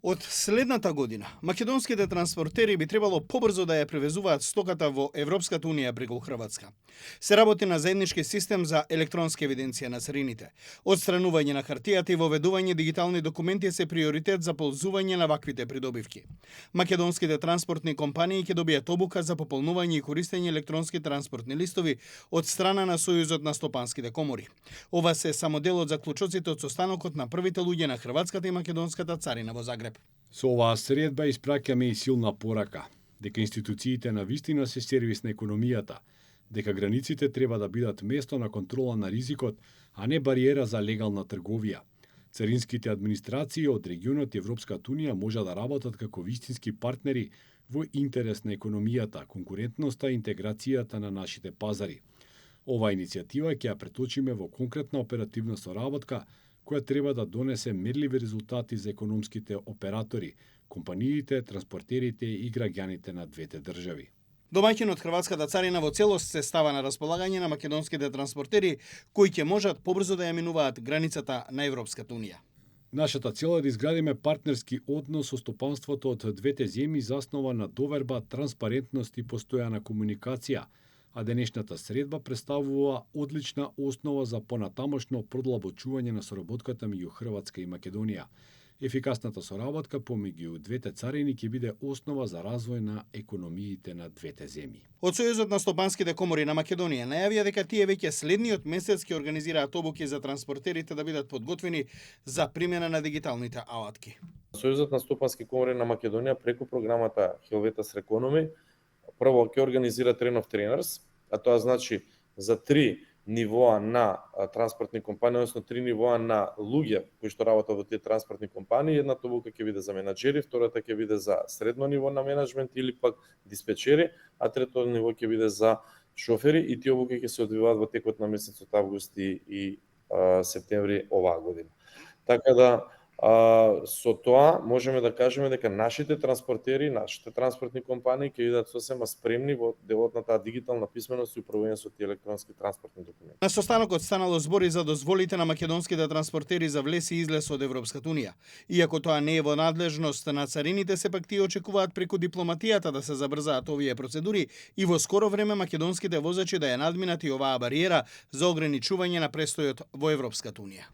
Од следната година, македонските транспортери би требало побрзо да ја превезуваат стоката во Европската Унија преку Хрватска. Се работи на заеднички систем за електронска евиденција на царините. Отстранување на хартијата и воведување дигитални документи се приоритет за ползување на ваквите придобивки. Македонските транспортни компании ќе добијат обука за пополнување и користење електронски транспортни листови од страна на Сојузот на стопанските комори. Ова се само дел од заклучоците од состанокот на првите луѓе на хрватската и македонската царина во Загреб. Со оваа средба испраќаме и силна порака дека институциите на вистина се сервис на економијата, дека границите треба да бидат место на контрола на ризикот, а не бариера за легална трговија. Царинските администрации од регионот Европската Унија може да работат како вистински партнери во интерес на економијата, конкурентноста и интеграцијата на нашите пазари. Оваа иницијатива ќе ја преточиме во конкретна оперативна соработка која треба да донесе мерливи резултати за економските оператори, компаниите, транспортерите и граѓаните на двете држави. Домаќин од хрватската царина во целост се става на располагање на македонските транспортери кои ќе можат побрзо да ја минуваат границата на Европската Унија. Нашата цел е да изградиме партнерски однос со стопанството од двете земји заснова на доверба, транспарентност и постојана комуникација, а денешната средба представува одлична основа за понатамошно продлабочување на соработката меѓу Хрватска и Македонија. Ефикасната соработка помеѓу двете царини ќе биде основа за развој на економиите на двете земји. Од Сојузот на стопанските комори на Македонија најавија дека тие веќе следниот месец ќе организираат обуки за транспортерите да бидат подготвени за примена на дигиталните алатки. Сојузот на стопански комори на Македонија преку програмата Helvetas Reconomy прво ќе организира Train of Trainers, а тоа значи за 3 нивоа на транспортни компании, односно 3 нивоа на луѓе кои што работат во тие транспортни компании. Едната обука ќе биде за менаџери, втората ќе биде за средно ниво на менеджмент или пак диспечери, а трето ниво ќе биде за шофери и тие обуки ќе се одвиваат во текот на месецот август и септември оваа година. Така да со тоа можеме да кажеме дека нашите транспортери, нашите транспортни компании ќе бидат сосема спремни во делот на таа дигитална писменост и управување со тие електронски транспортни документи. На состанокот станало збори за дозволите на македонските транспортери за влез и излез од Европската Унија. Иако тоа не е во надлежност на царините, сепак тие очекуваат преку дипломатијата да се забрзаат овие процедури и во скоро време македонските возачи да ја надминат и оваа бариера за ограничување на престојот во Европската Унија.